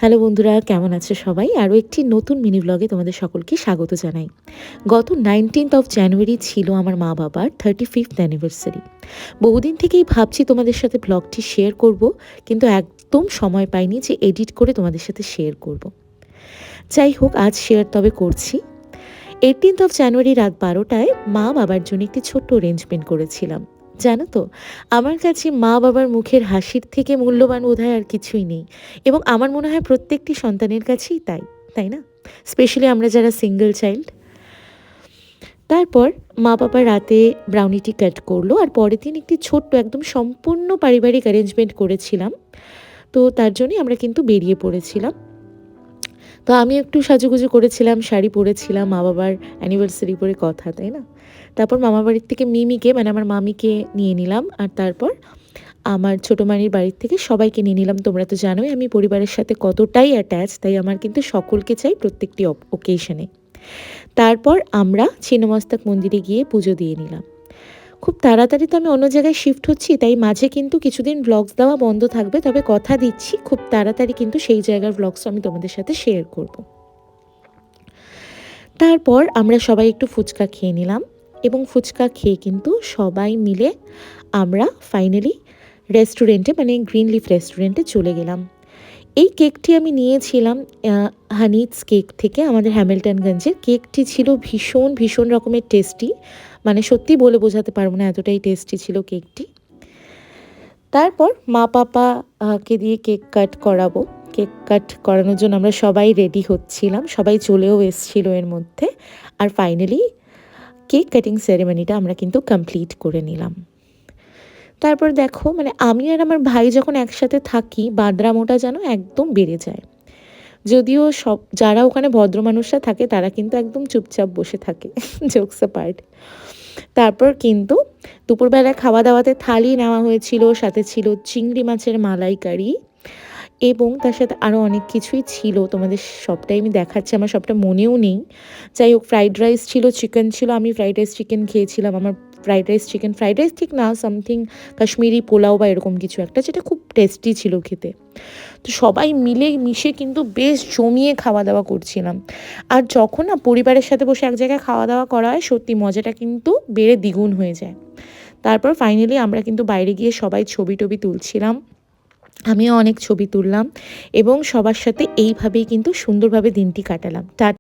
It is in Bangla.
হ্যালো বন্ধুরা, কেমন আছে সবাই? আরও একটি নতুন মিনি ব্লগে তোমাদের সকলকে স্বাগত জানাই। গত 19th জানুয়ারি ছিল আমার মা বাবার 35th অ্যানিভার্সারি। বহুদিন থেকেই ভাবছি তোমাদের সাথে ব্লগটি শেয়ার করব, কিন্তু একদম সময় পাইনি যে এডিট করে তোমাদের সাথে শেয়ার করব। যাই হোক, আজ শেয়ার তবে করছি। 18th জানুয়ারি রাত 12টায় মা বাবার জন্য একটি ছোট্ট অ্যারেঞ্জমেন্ট করেছিলাম। জানো তো, আমার কাছে মা বাবার মুখের হাসির থেকে মূল্যবান বোধহয় আর কিছুই নেই, এবং আমার মনে হয় প্রত্যেকটি সন্তানের কাছেই তাই, তাই না? স্পেশালি আমরা যারা সিঙ্গেল চাইল্ড। তারপর মা বাবা রাতে ব্রাউনিটি কাট করলো, আর পরের দিন একটি ছোট্ট একদম সম্পূর্ণ পারিবারিক অ্যারেঞ্জমেন্ট করেছিলাম। তো তার জন্যই আমরা কিন্তু বেরিয়ে পড়েছিলাম। তো আমি একটু সাজুগুজু করেছিলাম, শাড়ি পরেছিলাম, মা বাবার অ্যানিভার্সারি বলে কথা, তাই না? তারপর মামার বাড়ির থেকে মিমিকে, মানে আমার মামিকে নিয়ে নিলাম, আর তারপর আমার ছোটো মানির বাড়ির থেকে সবাইকে নিয়ে নিলাম। তোমরা তো জানোই আমি পরিবারের সাথে কতটাই অ্যাট্যাচ, তাই আমার কিন্তু সকলকে চাই প্রত্যেকটি ওকেশনে। তারপর আমরা ছিন্নমস্তাক মন্দিরে গিয়ে পুজো দিয়ে নিলাম। খুব তাড়াতাড়ি তো আমি অন্য জায়গায় শিফট হচ্ছি, তাই মাঝে কিন্তু কিছুদিন ব্লগস দেওয়া বন্ধ থাকবে, তবে কথা দিচ্ছি খুব তাড়াতাড়ি কিন্তু সেই জায়গার ব্লগসও আমি তোমাদের সাথে শেয়ার করব। তারপর আমরা সবাই একটু ফুচকা খেয়ে নিলাম, এবং ফুচকা খেয়ে কিন্তু সবাই মিলে আমরা ফাইনালি রেস্টুরেন্টে, মানে গ্রিন লিফ রেস্টুরেন্টে চলে গেলাম। এই কেকটি আমি নিয়েছিলাম হানিজ কেক থেকে, আমাদের হ্যামিল্টনগঞ্জের। কেকটি ছিল ভীষণ ভীষণ রকমের টেস্টি, মানে সত্যি বলে বোঝাতে পারবো না, এতটাই টেস্টি ছিল কেকটি। তারপর মা পাপাকে দিয়ে কেক কাট করাবো। কেক কাট করানোর জন্য আমরা সবাই রেডি হচ্ছিলাম, সবাই চলেও এসেছিল এর মধ্যে। আর ফাইনালি কেক কাটিং সেরেমনিটা আমরা কিন্তু কমপ্লিট করে নিলাম। তারপর দেখো, মানে আমি আর আমার ভাই যখন একসাথে থাকি, বাদরামোটা যেন একদম বেড়ে যায়। যদিও সব যারা ওখানে ভদ্র মানুষরা থাকে তারা কিন্তু একদম চুপচাপ বসে থাকে, জোকস অ্যাপার্ট। তারপর কিন্তু দুপুরবেলায় খাওয়া দাওয়াতে থালি নেওয়া হয়েছিল, সাথে ছিল চিংড়ি মাছের মালাইকারি, এবং তার সাথে আরও অনেক কিছুই ছিল। তোমাদের সবটাই আমি দেখাচ্ছি, আমার সবটা মনেও নেই। যাই হোক, ফ্রাইড রাইস ছিল, চিকেন ছিল, আমি ফ্রাইড রাইস চিকেন খেয়েছিলাম। আমার fried rice chicken, fried rice ঠিক না, সামথিং কাশ্মীরি পোলাও বা এরকম কিছু একটা, যেটা খুব টেস্টি ছিল খেতে। তো সবাই মিলে মিশে কিন্তু বেশ জমিয়ে খাওয়া দাওয়া করছিলাম। আর যখন না পরিবারের সাথে বসে এক জায়গায় খাওয়া দাওয়া করা হয়, সত্যি মজাটা কিন্তু বেড়ে দ্বিগুণ হয়ে যায়। তারপর ফাইনালি আমরা কিন্তু বাইরে গিয়ে সবাই ছবি টবি তুলছিলাম, আমিও অনেক ছবি তুললাম, এবং সবার সাথে এইভাবেই কিন্তু সুন্দরভাবে দিনটি কাটালাম।